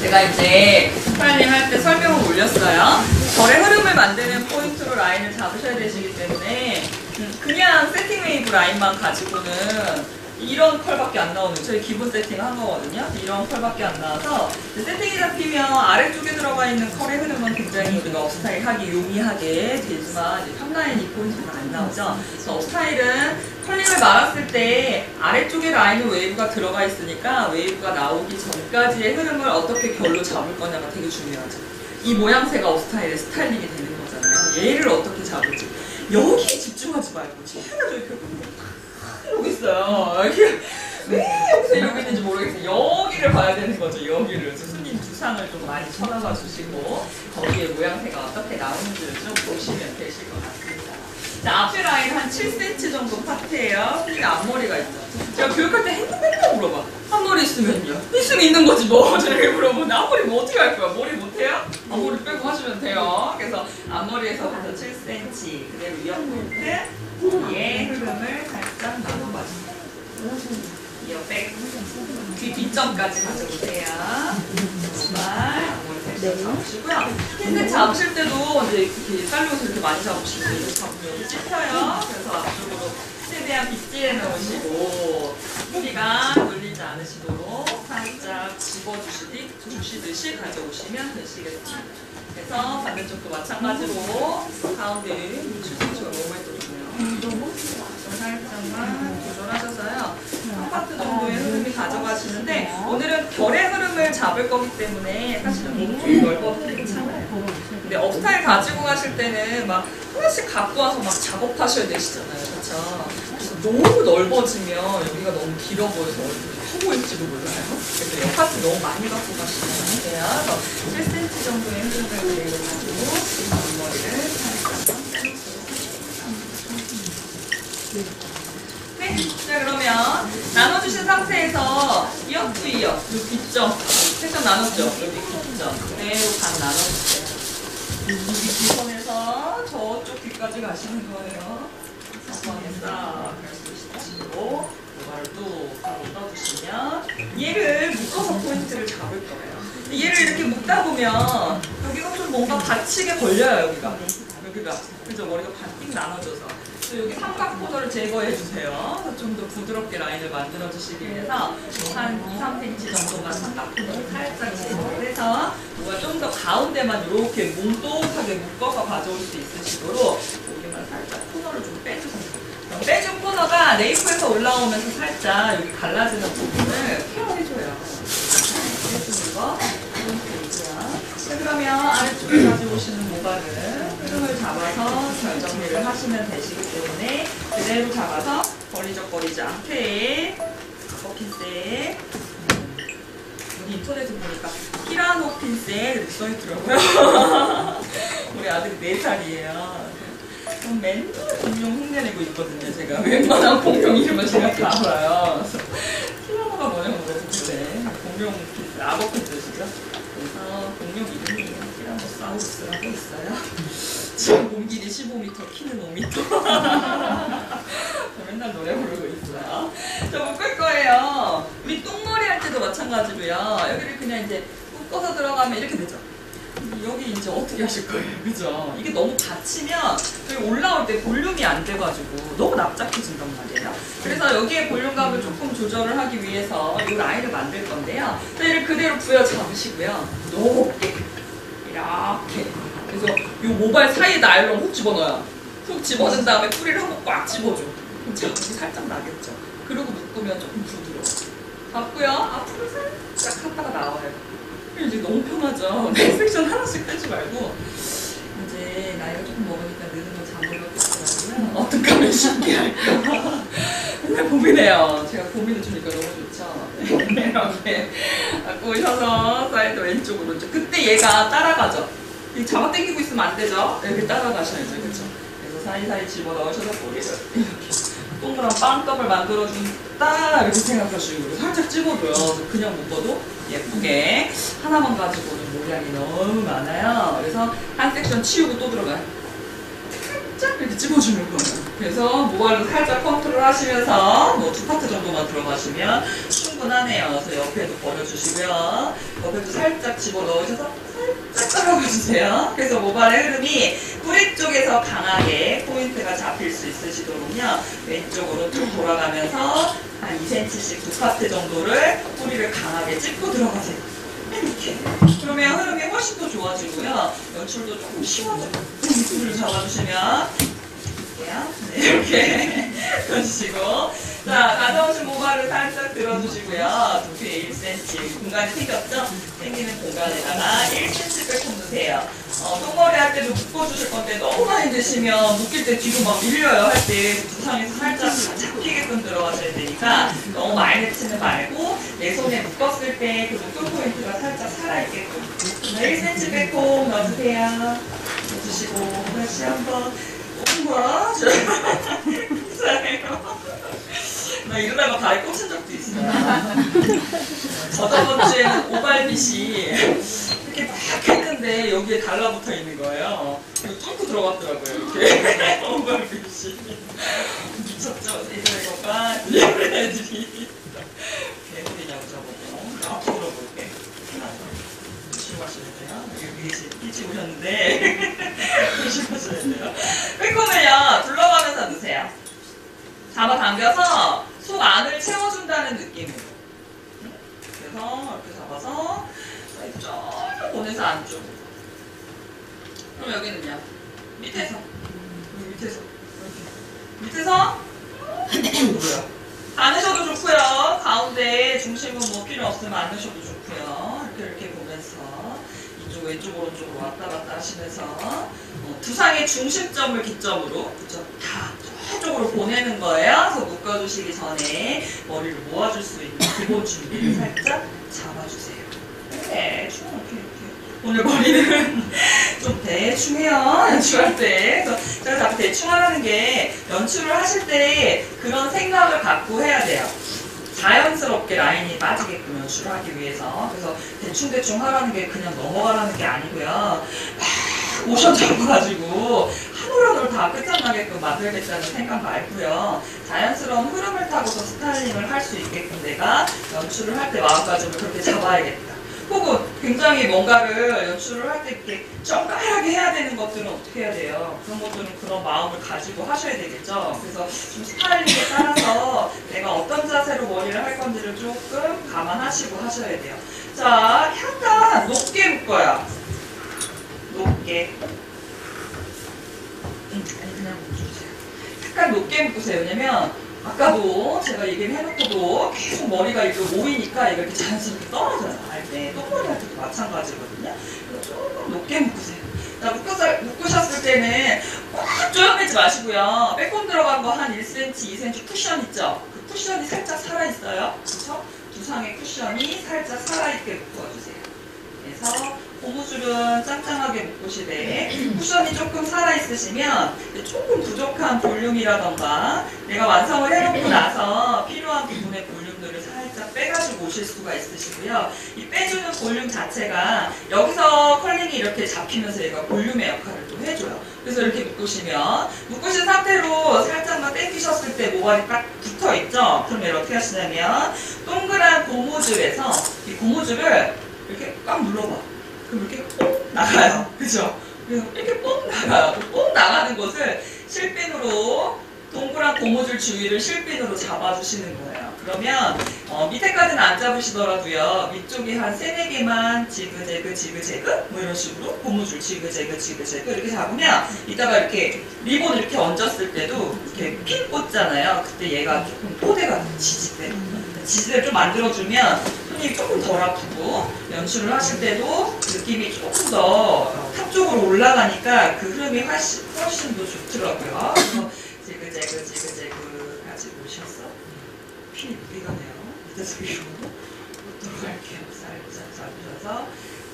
제가 이제 프라님 할 때 설명을 올렸어요. 결의 흐름을 만드는 포인트로 라인을 잡으셔야 되시기 때문에 그냥 세팅 웨이브 라인만 가지고는 이런 컬밖에 안 나오는, 저희 기본 세팅 한 거거든요. 이런 컬밖에 안 나와서 세팅이 잡히면 아래쪽에 들어가 있는 컬의 흐름은 굉장히 우리가 업스타일 하기 용이하게 되지만 이제 탑라인 이 포인트는 안 나오죠. 그래서 업스타일은 컬링을 말았을 때 아래쪽에 라인은 웨이브가 들어가 있으니까 웨이브가 나오기 전까지의 흐름을 어떻게 결로 잡을 거냐가 되게 중요하죠. 이 모양새가 업스타일의 스타일링이 되는 거잖아요. 얘를 어떻게 잡을지. 여기에 집중하지 말고 제가 저기 여기 있어요. 왜 여기서 이러고 있는지 모르겠어요. 여기를 봐야 되는 거죠. 여기를. 스님 두상을 좀 많이 쳐다봐 주시고 거기에 모양새가 어떻게 나오는지를 좀 보시면 되실 것 같습니다. 자, 앞에 라인 한 7cm 정도 파트예요. 스님 앞머리가 있죠. 제가 교육할 때 맨날 물어봐. 앞머리 있으면요? 있으면 있는 거지 뭐. 저렇게 물어보는데 앞머리 뭐 어떻게 할 거야? 머리 못해요? 앞머리 빼고 하시면 돼요. 그래서 앞머리에서부터 7cm 그대로 이어 포인트 얘 흐름을 살짝 나눠봐주세요. 이어 백 귀 뒷점까지 가져오세요. 정말 앞머리 살짝 잡으시고요. 흰색 잡으실 때도 이제 이렇게 살롱에서 이렇게 많이 잡으시고 이렇게 잡으면 여기 찝혀요. 그래서 앞쪽으로 최대한 빗질해 놓으시고 뿌리가 눌리지 않으시도록 살짝 집어주시듯이 가져오시면 되시겠습니다. 그래서 반대쪽도 마찬가지로 가운데 7cm가 너무 많이 떠주네요. 살짝만 조절하셔서요. 한 파트 정도의 흐름이 가져가시는데 오늘은 결의 흐름을 잡을 거기 때문에 사실은 몸이 좀 넓어도 괜찮아요. 근데 업스타일 가지고 가실 때는 막 하나씩 갖고 와서 막 작업하셔야 되시잖아요. 그렇죠? 그래서 너무 넓어지면 여기가 너무 길어 보여서 커 보일지도 몰라요. 그래서 옆 파트 너무 많이 갖고 가시면 안 돼요. 그래서 7cm 정도의 흐름을 그대로 가지고 앞머리를 살짝 네, 자 그러면 나눠주신 상태에서 이어 투 이어, 요 뒷점 세션 나눴죠? 여기 뒷점 그대로 반 나눠주세요. 여기 뒷선에서 저쪽 뒤까지 가시는 거예요. 선에 싹 말씀하시고 요발을 뚝 하고 떠주시면 얘를 묶어서 포인트를 잡을 거예요. 얘를 이렇게 묶다 보면 여기가 좀 뭔가 받치게 걸려요. 여기가 그죠? 머리가 반띵 나눠져서 여기 삼각 코너를 제거해 주세요. 좀 더 부드럽게 라인을 만들어 주시기 위해서 한 2, 3cm 정도만 삼각 코너를 살짝 제거를 해서 뭐가 좀 더 가운데만 이렇게 뭉독하게 묶어서 가져올 수 있으시도록 여기만 살짝 코너를 좀 빼주세요. 빼준 코너가 네이프에서 올라오면서 살짝 여기 갈라지는 부분을 케어해줘요. 해주는 거. 그러면 아래쪽에 가져오시는 모발을 흐름을 잡아서 결정리를 하시면 되시기 때문에 그대로 잡아서 버리적거리지 않게 핀셋 여기 인터넷에 보니까 피라노 핀셋 이렇게 써있더라고요. 우리 아들이 4살이에요. 맨날 공룡 흉내내고 있거든요. 제가 웬만한 공룡 이름을 제가 다 알아요. 피라노가 뭐냐고 물어보는데 공룡 핀셋, 악어 핀셋이죠. 그래서 공룡 이름이 티라노사우루스라고 있어요. 지금 몸 길이 15m, 키는 5m. 저 맨날 노래 부르고 있어요. 저 묶을 거예요. 우리 똥머리 할 때도 마찬가지로요. 여기를 그냥 이제 묶어서 들어가면 이렇게 되죠. 여기 이제 어떻게 하실 거예요? 그죠? 이게 너무 받치면 여기 올라올 때 볼륨이 안 돼가지고 너무 납작해진단 말이에요. 그래서 여기에 볼륨감을 조금 조절을 하기 위해서 이 라인을 만들 건데요. 얘를 그대로 부여잡으시고요. 높게 이렇게. 그래서 이 모발 사이에 나일론 훅 집어넣어요. 훅 집어넣은 다음에 뿌리를 한번 꽉 집어줘. 그럼 자국이 살짝 나겠죠. 그리고 묶으면 조금 부드러워. 잡고요. 앞으로 살짝 갔다가 나와요. 이제 너무 편하죠. 네, 섹션 하나씩 빼지 말고 이제 나이가 조금 먹으니까 느는 거 잠으려고 어떻게 하면 쉽게 할까 맨날 고민해요. 제가 고민을 주니까 너무 좋죠. 이렇게 갖고 오셔서 사이드 왼쪽으로 그때 얘가 따라가죠. 잡아당기고 있으면 안 되죠. 이렇게 따라가셔야죠. 그렇죠? 그래서 사이사이 집어넣으셔서 꼬리를 이렇게 동그란 빵떡을 만들어준다 이렇게 생각하시고 살짝 집어줘요. 그냥 묶어도 예쁘게 하나만 가지고는 모양이 너무 많아요. 그래서 한 섹션 치우고 또 들어가요. 살짝 이렇게 찝어주는 거예요. 그래서 모발도 살짝 컨트롤 하시면서 뭐 2파트 정도만 들어가시면 충분하네요. 그래서 옆에도 버려주시고요. 옆에도 살짝 집어넣으셔서 살짝 따라가주세요. 그래서 모발의 흐름이 뿌리 쪽에서 강하게 포인트가 잡힐 수 있으시도록요. 왼쪽으로 쭉 돌아가면서 한 2cm씩 2파트 정도를 뿌리를 강하게 찝고 들어가세요. 이렇게. 그러면 흐름이 훨씬 더 좋아지고요. 연출도 조금 쉬워져요. 뿌리를 잡아주시면 네, 이렇게 해주시고, 자, 가져오신 모발을 살짝 들어주시고요. 두피에 1cm 공간이 생겼죠? 생기는 공간에다가 1cm 빼고 넣으세요. 똥머리 할 때도 묶어주실 건데 너무 많이 드시면 묶일 때 뒤로 막 밀려요. 할 때 두상에서 살짝 잡히게끔 들어가셔야 되니까 너무 많이 넣지는 말고 내 손에 묶었을 때 그 묶음 포인트가 살짝 살아있게끔 1cm 빼고 넣어주세요. 넣어주시고 다시 한번 뭐야? 나 이러다가 다리 꽂힌 적도 있어요. 저번 주에는 오발빛이 이렇게 막 했는데 여기에 달라붙어 있는 거예요. 이거 뚫고 들어갔더라고요. 이렇게 오발빛이. 미쳤죠? 이거가 이런 애들이. 개구리냐고 저보고. 앞으로 들어볼게. 조심하셔야 돼요. 여기 일찍 오셨는데 조심하셔야 돼요. 빼꼼을요 둘러가면서 넣으세요. 잡아당겨서 속 안을 채워준다는 느낌으로. 그래서 이렇게 잡아서 쭉 보내서 안쪽으로. 그럼 여기는요 밑에서 밑에서 밑에서 뭐야? 안 넣으셔도 좋고요. 가운데 중심은 뭐 필요 없으면 안 넣으셔도 좋고요. 이렇게 보면서 이쪽 왼쪽 오른쪽으로 왔다 갔다 하시면서 두상의 중심점을 기점으로 그쵸? 다 저쪽으로 보내는 거예요. 그래서 묶어주시기 전에 머리를 모아줄 수 있는 기본 준비를 살짝 잡아주세요. 대충 이렇게. 오늘 머리는 좀 대충 해요. 연출할 때. 그래서 제가 자꾸 대충 하라는 게 연출을 하실 때 그런 생각을 갖고 해야 돼요. 자연스럽게 라인이 빠지게끔 연출을 하기 위해서. 그래서 대충대충 하라는 게 그냥 넘어가라는 게 아니고요. 막 모션 잡아가지고 한 올 한 올 다 끝장나게끔 만들겠다는 생각 말고요. 자연스러운 흐름을 타고서 스타일링을 할 수 있게끔 내가 연출을 할 때 마음가짐을 그렇게 잡아야겠다. 혹은 굉장히 뭔가를 연출을 할 때 이렇게 정갈하게 해야 되는 것들은 어떻게 해야 돼요? 그런 것들은 그런 마음을 가지고 하셔야 되겠죠? 그래서 좀 스타일링에 따라서 내가 어떤 자세로 머리를 할 건지를 조금 감안하시고 하셔야 돼요. 자, 약간 높게 묶어요. 높게. 아니, 그냥 묶어주세요. 약간 높게 묶으세요. 왜냐면 아까도 제가 얘기를 해놓고도 계속 머리가 이렇게 모이니까 이렇게 자연스럽게 떨어져요. 알 때. 똥머리 할 때도 마찬가지거든요. 그래서 조금 높게 묶으세요. 자, 묶으셨을 때는 꽉 조여매지 마시고요. 빼꼼 들어간 거 한 1cm, 2cm 쿠션 있죠? 그 쿠션이 살짝 살아있어요. 그렇죠? 두상의 쿠션이 살짝 살아있게 묶어주세요. 그래서 고무줄은 짱짱하게 묶으시되 쿠션이 조금 살아있으시면 조금 부족한 볼륨이라던가 내가 완성을 해놓고 나서 필요한 부분의 볼륨들을 살짝 빼가지고 오실 수가 있으시고요. 이 빼주는 볼륨 자체가 여기서 컬링이 이렇게 잡히면서 얘가 볼륨의 역할을 또 해줘요. 그래서 이렇게 묶으시면 묶으신 상태로 살짝만 당기셨을 때 모발이 딱 붙어있죠? 그러면 어떻게 하시냐면 동그란 고무줄에서 이 고무줄을 이렇게 꽉 눌러봐. 그럼 이렇게 뽕 나가요. 그죠? 그래서 이렇게 뽕 나가요. 뽕 나가는 것을 실핀으로 동그란 고무줄 주위를 실핀으로 잡아주시는 거예요. 그러면 밑에까지는 안 잡으시더라도요. 위쪽에 한 3, 4개만 지그재그 지그재그 뭐 이런 식으로 고무줄 지그재그 지그재그 이렇게 잡으면 이따가 이렇게 리본 이렇게 얹었을 때도 이렇게 핀 꽂잖아요. 그때 얘가 조금 토대가 지지대요. 지지대를 좀 만들어주면 손이 조금 덜 아프고 연출을 하실 때도 느낌이 조금 더 탑 쪽으로 올라가니까 그 흐름이 훨씬 더 좋더라고요. 그래서 지그재그 지그재그 가지고 오셔서 핀이 무리가 네요. 밑에서 위로 놓도록 할게요. 살짝 잡으셔서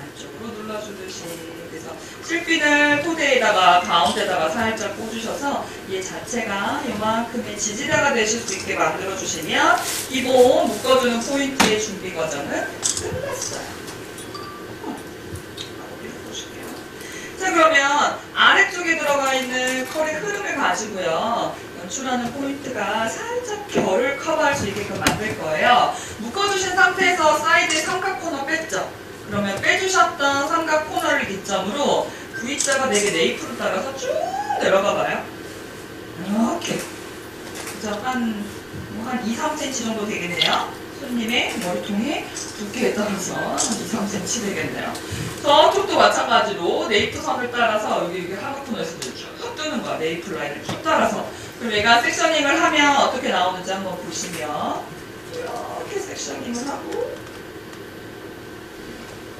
안쪽으로 눌러주듯이. 그래서 실핀을 토대에다가 가운데다가 살짝 꽂으셔서 얘 자체가 이만큼의 지지대가 되실 수 있게 만들어주시면 기본 묶어주는 포인트의 준비 과정은 끝났어요. 자, 그러면 아래쪽에 들어가 있는 컬의 흐름을 가지고요. 연출하는 포인트가 살짝 결을 커버할 수 있게끔 만들 거예요. 묶어주신 상태에서 사이드에 삼각 코너 뺐죠. 그러면 빼주셨던 삼각 코너를 기점으로 V자가 4개 네이프로 따라서 쭉 내려가 봐요. 이렇게. 그죠? 한 2, 3cm 정도 되겠네요. 손님의 머리통의 두께에 따라서 한 2, 3cm 되겠네요. 저쪽도 마찬가지로 네이프 선을 따라서 여기 하부 코너에서도 쭉 뜨는 거야. 네이프 라인을 쭉 따라서. 그럼 얘가 섹셔닝을 하면 어떻게 나오는지 한번 보시면 이렇게 섹셔닝을 하고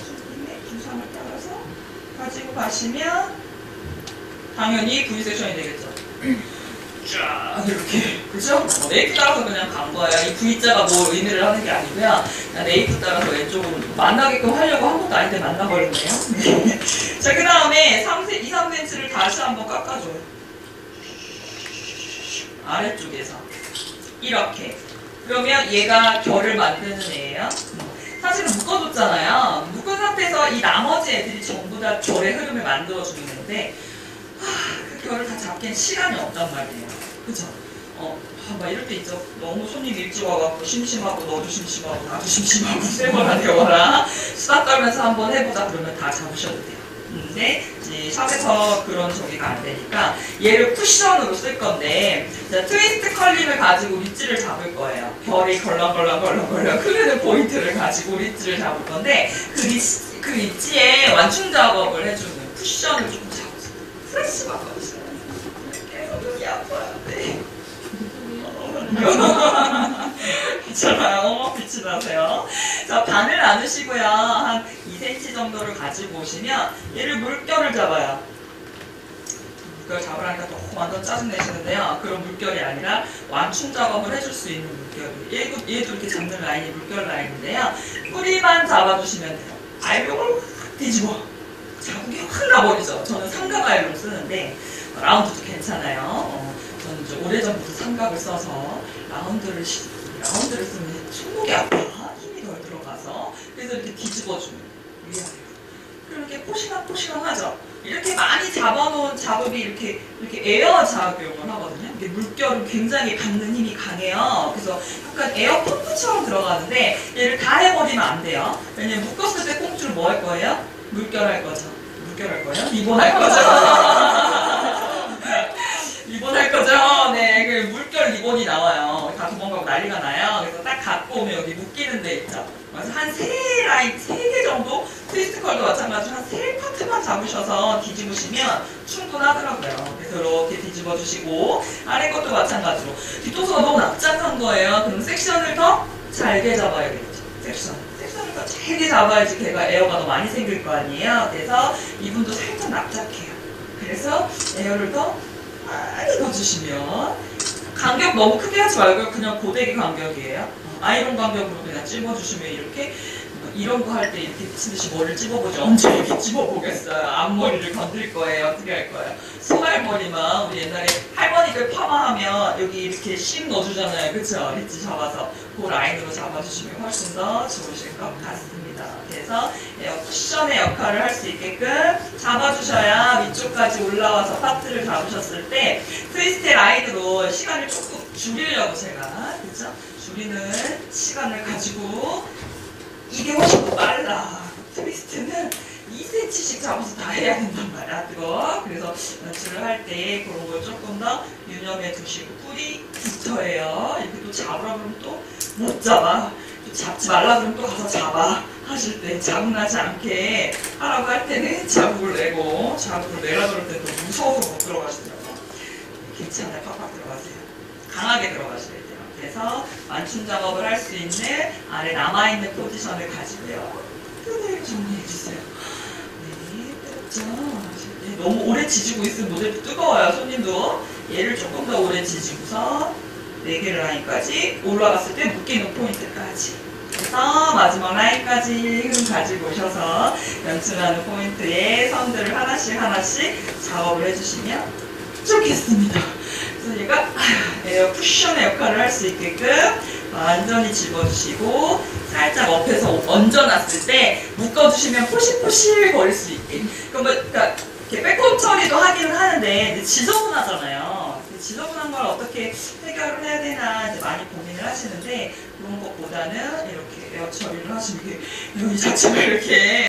손님의 두상을 따라서 가지고 가시면 당연히 V 섹션이 되겠죠. 쫙 이렇게 그죠? 네이프 따라서 그냥 간 거예요. 이 V자가 뭐 의미를 하는 게 아니고요. 그냥 네이프 따라서 왼쪽으로 만나게끔 하려고 한 것도 아닌데 만나버렸네요. 자, 그 다음에 2, 3cm를 다시 한번 깎아줘요. 아래쪽에서 이렇게. 그러면 얘가 결을 만드는 애예요. 사실은 묶어줬잖아요. 묶은 상태에서 이 나머지 애들이 전부 다 결의 흐름을 만들어주는 건데 그 결을 다 잡기엔 시간이 없단 말이에요. 그죠? 막 이럴 때 있죠. 너무 손님 일찍 와갖고 심심하고 너도 심심하고 나도 심심하고 세번나 되어라. 수다 떨면서 한번 해보자 그러면 다 잡으셔도 돼요. 근데 이제 샵에서 그런 저기가 안 되니까 얘를 쿠션으로 쓸 건데 자, 트위스트 컬링을 가지고 릿지를 잡을 거예요. 결이 걸렁걸렁 흐르는 포인트를 가지고 릿지를 잡을 건데 그 릿지에 완충 작업을 해주는 쿠션을 조금 잡으세요. 프레쉬 바꿔주세요. 계속 눈이 아파요. 네. 괜찮아요. 빛이 나세요. 자, 반을 나누시고요. 한 2cm 정도를 가지고 오시면 얘를 물결을 잡아요. 물결 잡으라니까 또 완전 짜증내시는데요. 그런 물결이 아니라 완충 작업을 해줄 수 있는 물결이 얘도 이렇게 잡는 라인이 물결 라인인데요. 뿌리만 잡아주시면 돼요. 아이롱을 확 뒤집어. 자국이 확 나버리죠. 저는 삼각 아이롱 쓰는데 라운드도 괜찮아요. 저는 이제 오래전부터 삼각을 써서 라운드를 쓰면 손목이 아파. 힘이 덜 들어가서. 그래서 이렇게 뒤집어주면 위아래로. 이렇게 포시강포시강하죠. 이렇게 많이 잡아놓은 작업이 이렇게 에어 작용을 하거든요. 이게 물결은 굉장히 받는 힘이 강해요. 그래서 약간 에어 펌프처럼 들어가는데 얘를 다 해버리면 안 돼요. 왜냐면 묶었을 때 꽁투를 뭐 할 거예요? 물결 할 거죠. 물결 할 거예요? 리본 할 거죠. 리본 할 거죠? 네, 그 물결 리본이 나와요. 다 도망가고 난리가 나요. 그래서 딱 갖고 오면 여기 묶이는 데 있죠. 그래서 한 3개 정도, 트위스트 컬도 마찬가지로 한 3파트만 잡으셔서 뒤집으시면 충분하더라고요. 그래서 이렇게 뒤집어 주시고, 아래 것도 마찬가지로. 뒷도수가 너무 납작한 거예요. 그럼 섹션을 더 잘게 잡아야겠죠. 섹션을 더 잘게 잡아야지 걔가 에어가 더 많이 생길 거 아니에요. 그래서 이분도 살짝 납작해요. 그래서 에어를 더 많이 넣어주시면 간격 너무 크게 하지 말고요. 그냥 고데기 간격이에요. 아이롱 간격으로 그냥 찝어주시면 이렇게 이런 거 할 때 이렇게 미친듯이 머리를 찝어보죠. 언제 이렇게 찝어보겠어요. 앞머리를 건들 거예요. 어떻게 할 거예요? 소갈머리만 우리 옛날에 할머니들 파마하면 여기 이렇게 씩 넣어주잖아요. 그쵸? 리치 잡아서 그 라인으로 잡아주시면 훨씬 더 좋으실 것 같습니다. 그래서 쿠션의 역할을 할 수 있게끔 잡아주셔야 위쪽까지 올라와서 파트를 잡으셨을 때 트위스트 라인으로 시간을 조금 줄이려고 제가 그쵸? 줄이는 시간을 가지고 이게 훨씬 더 빨라. 트위스트는 2cm씩 잡아서 다 해야 된단 말이야. 그래서 연출을 할 때 그런 걸 조금 더 유념해 두시고 뿌리부터예요. 이렇게 또 잡으라 그러면 또 못 잡아. 또 잡지 말라 그러면 또 가서 잡아. 하실 때 자국나지 않게 하라고 할 때는 자국을 내고 자국을 내라 그럴 때 또 무서워서 못 들어가시더라고요. 괜찮아요. 팍팍 들어가세요. 강하게 들어가셔야 돼요. 그래서 완충 작업을 할 수 있는 아래 남아있는 포지션을 가지고요. 그대로 정리해주세요. 네, 뜨겁죠? 네, 너무 오래 지지고 있으면 모델도 뜨거워요. 손님도 얘를 조금 더 오래 지지고서 4개 라인까지 올라갔을 때 묶이는 포인트까지 그래서 마지막 라인까지 흐름 가지고 오셔서 연출하는 포인트에 선들을 하나씩 작업을 해주시면 좋겠습니다. 그래서 얘가 에어 쿠션의 역할을 할 수 있게끔 완전히 집어주시고 살짝 옆에서 얹어놨을 때 묶어주시면 포실포실 거릴 수 있게. 그러니까 이렇게 백홈 처리도 하기는 하는데 이제 지저분하잖아요. 지저분한 걸 어떻게 해결을 해야 되나 이제 많이 고민을 하시는데 그런 것보다는 이렇게 에어 처리를 하시는 게 이 자체가 이렇게